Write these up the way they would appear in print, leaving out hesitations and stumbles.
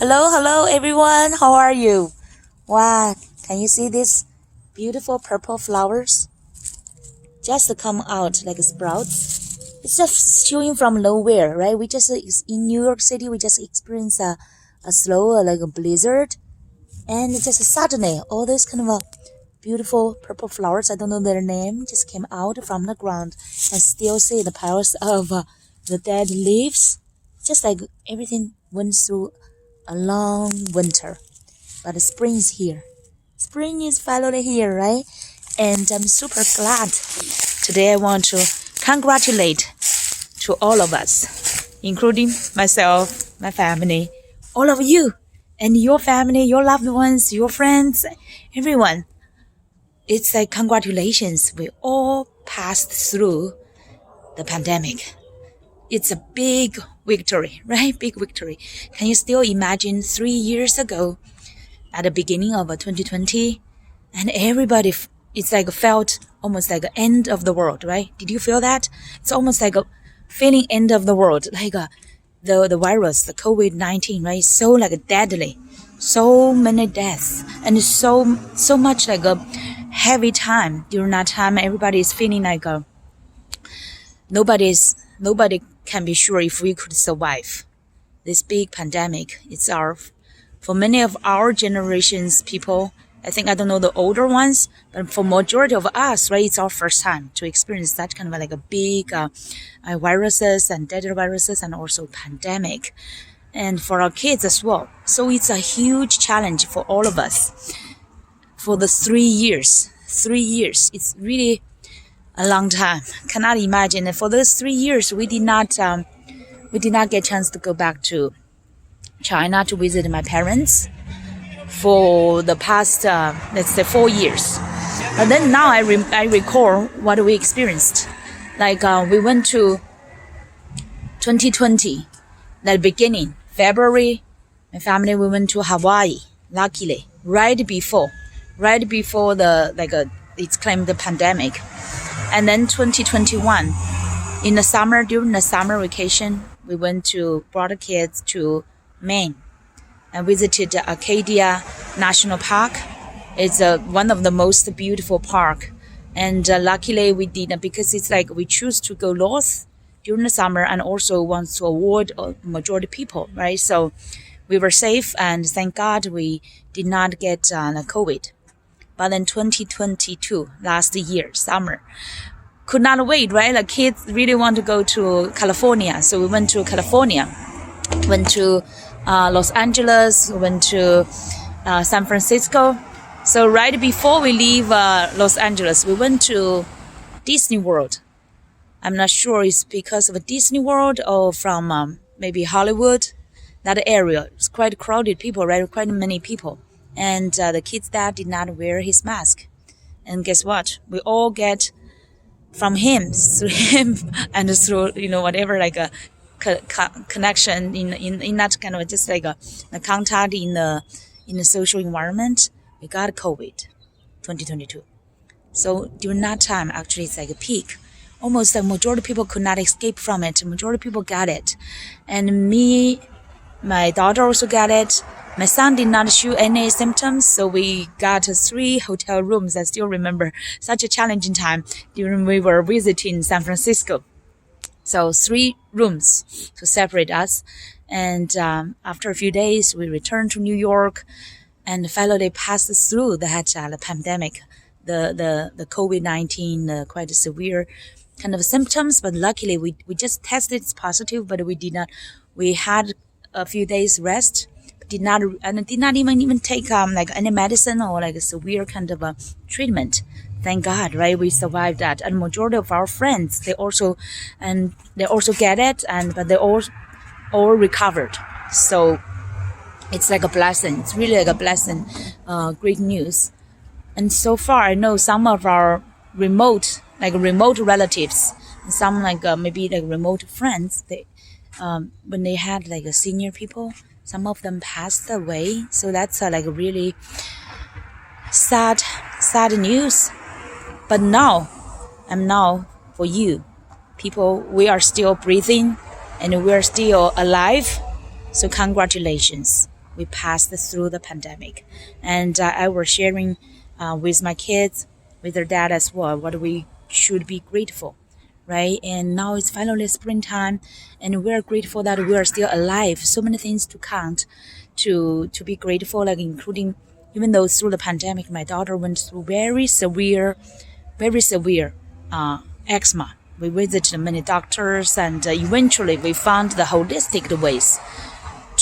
Hello everyone. How are you? Wow, can you see these beautiful purple flowers? Just come out like sprouts. It's just showing from nowhere, right? We just in New York City, we just experienced a slow like a blizzard, and just suddenly all these kind of beautiful purple flowers, I don't know their name, just came out from the ground and still see the piles of the dead leaves. Just like everything went through a long winter, but the spring is here. Spring is finally here, right? And I'm super glad. Today I want to congratulate to all of us, including myself, my family, all of you, and your family, your loved ones, your friends, everyone. It's like congratulations. We all passed through the pandemic. It's a big victory, right? Big victory. Can you still imagine 3 years ago at the beginning of 2020 and everybody, it's like felt almost like the end of the world, right? Did you feel that? It's almost like a feeling end of the world, like the virus, the COVID-19, right? So like deadly, so many deaths and so much like a heavy time. During that time, everybody is feeling like nobody can be sure if we could survive this big pandemic. For many of our generations people, I don't know the older ones, but for majority of us, right, it's our first time to experience that kind of like a big viruses and deadly viruses and also pandemic, and for our kids as well. So it's a huge challenge for all of us. For the 3 years, it's really a long time. Cannot imagine. For those 3 years, we did not get a chance to go back to China to visit my parents for the past, let's say 4 years. But then now I recall what we experienced. Like we went to 2020, the beginning, February, my family, we went to Hawaii, luckily, right before it's claimed the pandemic. And then 2021, in the summer, during the summer vacation, we brought the kids to Maine and visited Acadia National Park. It's one of the most beautiful park. And luckily we did, because it's like we choose to go north during the summer and also want to avoid majority people, right? So we were safe and thank God we did not get COVID. But then 2022, last year, summer, could not wait, right? The kids really want to go to California. So we went to California, went to Los Angeles, went to San Francisco. So right before we leave Los Angeles, we went to Disney World. I'm not sure it's because of Disney World or from maybe Hollywood, that area. It's quite crowded people, right? Quite many people. And the kid's dad did not wear his mask. And guess what? We all get from him, through him, and through, whatever, like a connection in that kind of just like a contact in the social environment. We got COVID 2022. So during that time, actually, it's like a peak. Almost the majority of people could not escape from it. Majority of people got it. And me, my daughter also got it. My son did not show any symptoms, so we got 3 hotel rooms. I still remember such a challenging time during we were visiting San Francisco. So 3 rooms to separate us. And after a few days, we returned to New York and finally passed through that pandemic, the COVID-19, quite severe kind of symptoms. But luckily, we just tested positive, but we had a few days rest. Did not even take like any medicine or like a severe kind of a treatment. Thank God, right? We survived that. And majority of our friends, they also get it, but they all recovered. So it's like a blessing. It's really like a blessing. Great news. And so far, I know some of our remote relatives, some like maybe like remote friends, they when they had like a senior people, some of them passed away. So that's like really sad news. But now for you people, we are still breathing and we are still alive. So congratulations. we passed through the pandemic. And I was sharing with my kids, with their dad as well, what we should be grateful, right? And now it's finally springtime, and we're grateful that we are still alive. So many things to count, to be grateful, like including, even though through the pandemic, my daughter went through very severe eczema. We visited many doctors, and eventually we found the holistic ways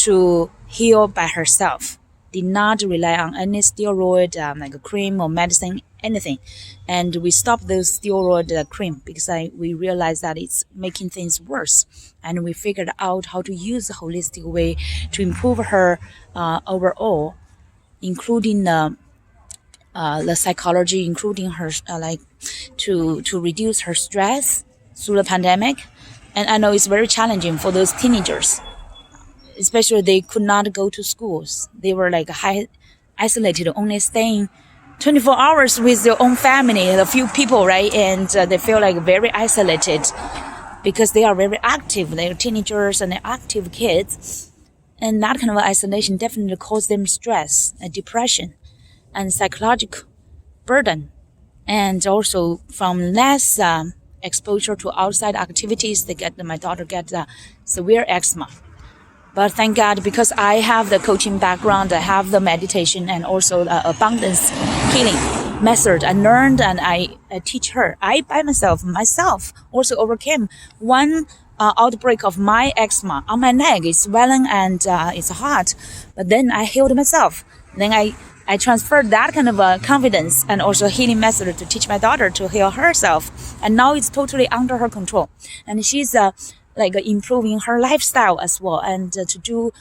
to heal by herself. Did not rely on any steroid, like a cream or medicine, anything. And we stopped those steroid cream because we realized that it's making things worse. And we figured out how to use the holistic way to improve her overall, including the psychology, including her to reduce her stress through the pandemic. And I know it's very challenging for those teenagers, especially they could not go to schools. They were like isolated, only staying 24 hours with their own family, a few people, right? And they feel like very isolated because they are very active. They're teenagers and they're active kids. And that kind of isolation definitely causes them stress and depression and psychological burden. And also from less exposure to outside activities, my daughter gets severe eczema. But thank God, because I have the coaching background, I have the meditation and also the abundance healing method I learned, and I teach her. I by myself also overcame one outbreak of my eczema on my neck. It's swelling and it's hot, but then I healed myself. Then I transferred that kind of confidence and also healing method to teach my daughter to heal herself. And now it's totally under her control. And she's improving her lifestyle as well, and to do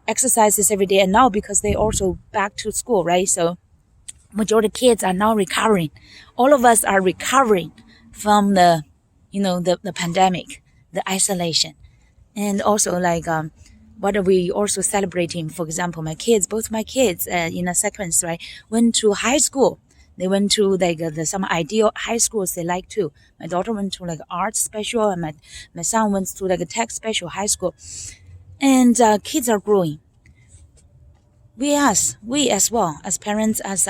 exercises every day. And now because they also back to school, right? So majority of kids are now recovering. All of us are recovering from the pandemic, the isolation. And also what are we also celebrating? For example, both my kids in a sequence, right, went to high school. They went to some ideal high schools they like to. My daughter went to art special, and my son went to a tech special high school. And kids are growing. We as well, as parents, as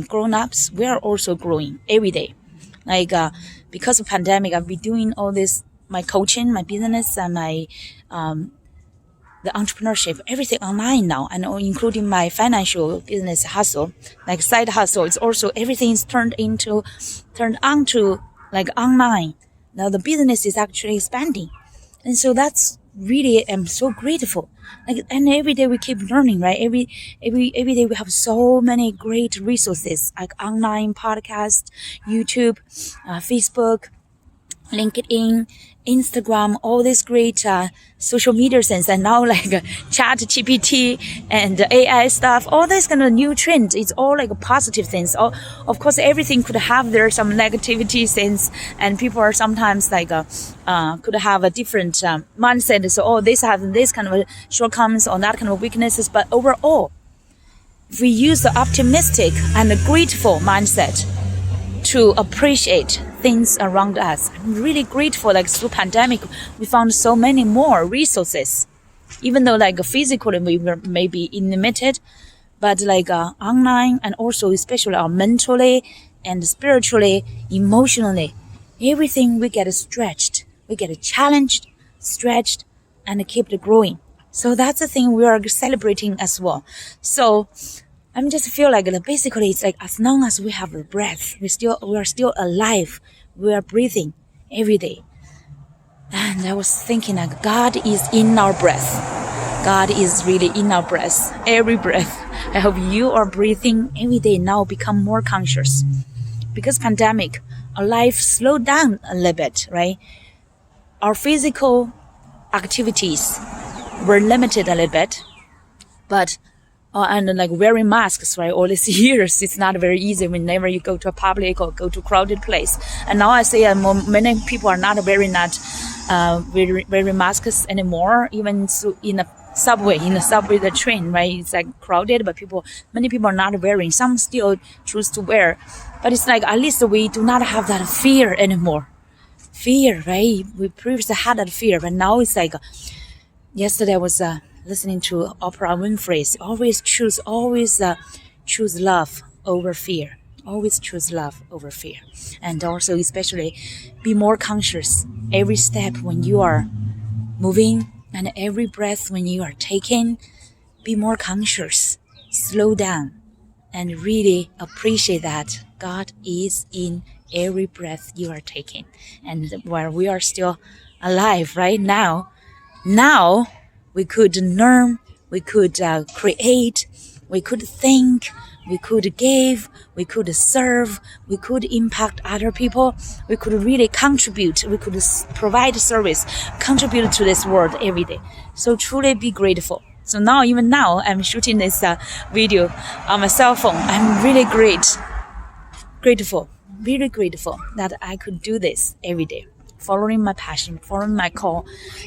grown-ups, we are also growing every day. Because of pandemic, I've been doing all this, my coaching, my business, and my the entrepreneurship, everything online now, and including my financial business hustle, like side hustle. It's also everything is turned on to online. Now the business is actually expanding, and so that's really, I'm so grateful. And every day we keep learning, right? Every day we have so many great resources like online podcast, YouTube, Facebook, LinkedIn, Instagram, all these great social media things, and now Chat GPT and AI stuff, all this kind of new trend. It's all positive things. Of course, everything could have some negativity things, and people are sometimes could have a different mindset. So this have this kind of shortcomings or that kind of weaknesses. But overall, if we use the optimistic and the grateful mindset to appreciate things around us. I'm really grateful, through pandemic, we found so many more resources, even though physically we were maybe limited, but online, and also especially mentally and spiritually, emotionally, everything we get stretched, we get challenged, stretched, and keep growing. So that's the thing we are celebrating as well. So I just feel basically it's as long as we have a breath, we are still alive. We are breathing every day. And I was thinking God is in our breath. God is really in our breath, every breath. I hope you are breathing every day now, become more conscious. Because pandemic, our life slowed down a little bit, right? Our physical activities were limited a little bit, but and wearing masks, right? All these years, it's not very easy whenever you go to a public or go to a crowded place. And now I see many people are not wearing masks anymore, even in the subway, the train, right? It's crowded, but many people are not wearing. Some still choose to wear, but it's at least we do not have that fear anymore. Fear, right? We previously had that fear, but now it's yesterday I was listening to Oprah Winfrey. Always choose love over fear. Always choose love over fear. And also especially be more conscious every step when you are moving and every breath when you are taking. Be more conscious. Slow down and really appreciate that God is in every breath you are taking. And while we are still alive right now we could learn, we could create, we could think, we could give, we could serve, we could impact other people, we could really contribute, we could provide service, contribute to this world every day. So truly be grateful. So even now, I'm shooting this video on my cell phone. I'm really grateful, really grateful that I could do this every day, following my passion, following my call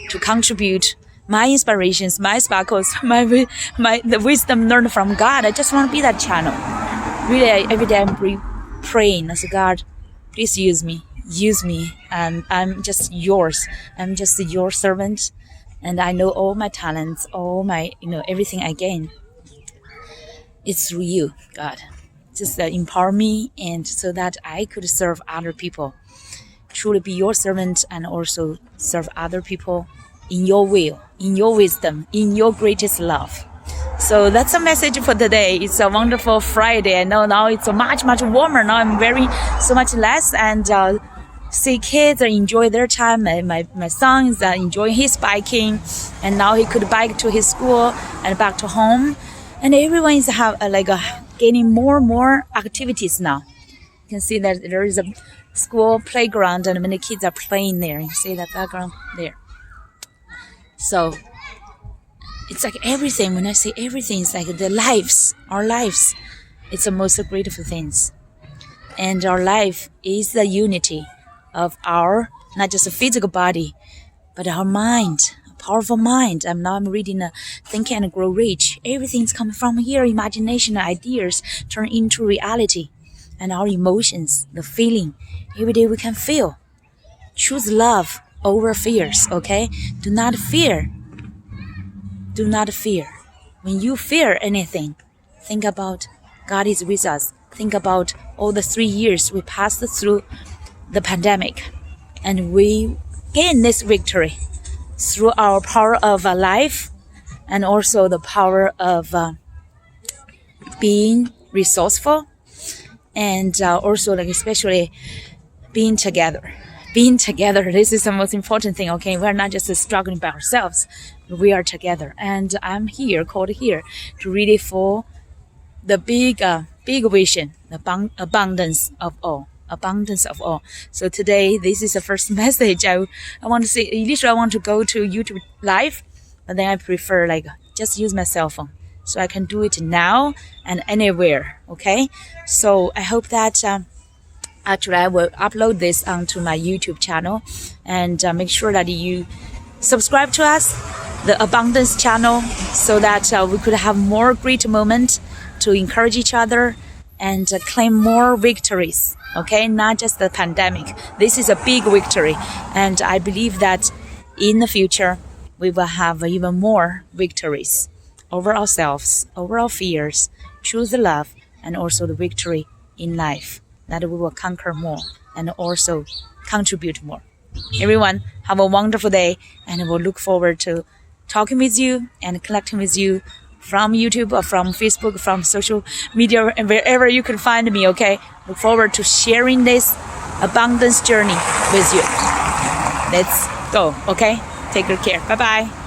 to contribute my inspirations, my sparkles, the wisdom learned from God. I just want to be that channel. Really, every day I'm praying as God, please use me, and I'm just yours. I'm just your servant. And I know all my talents, all my, everything I gain. It's through you, God. Just empower me, and so that I could serve other people. Truly be your servant and also serve other people in your will, in your wisdom, in your greatest love. So that's a message for today. It's a wonderful Friday. I know now it's much warmer. Now I'm wearing so much less, and see kids enjoy their time. My son is enjoying his biking, and now he could bike to his school and back to home. And everyone is gaining more and more activities now. You can see that there is a school playground and many kids are playing there. You see that background there. So it's like everything. When I say everything, it's like our lives. It's the most grateful things. And our life is the unity of our, not just a physical body, but our mind, a powerful mind. I'm reading Think and Grow Rich. Everything's coming from here. Imagination, ideas turn into reality. And our emotions, the feeling, every day we can feel. Choose love over fears, okay? Do not fear. Do not fear. When you fear anything, think about God is with us. Think about all the 3 years we passed through the pandemic, and we gain this victory through our power of life, and also the power of being resourceful, and also especially being together. This is the most important thing. Okay, we're not just struggling by ourselves, we are together. And I'm called here to really for the big vision, the abundance of all. So today, this is the first message I want to say. Initially, I want to go to YouTube live, but then I prefer just use my cell phone, so I can do it now and anywhere. Okay, so I hope that actually I will upload this onto my YouTube channel, and make sure that you subscribe to us, the Abundance channel, so that we could have more great moments to encourage each other and claim more victories. Okay, not just the pandemic. This is a big victory, and I believe that in the future we will have even more victories over ourselves, over our fears, choose the love, and also the victory in life, that we will conquer more and also contribute more. Everyone, have a wonderful day, and we'll look forward to talking with you and connecting with you from YouTube or from Facebook, from social media, and wherever you can find me, okay? Look forward to sharing this abundance journey with you. Let's go, okay? Take good care. Bye-bye.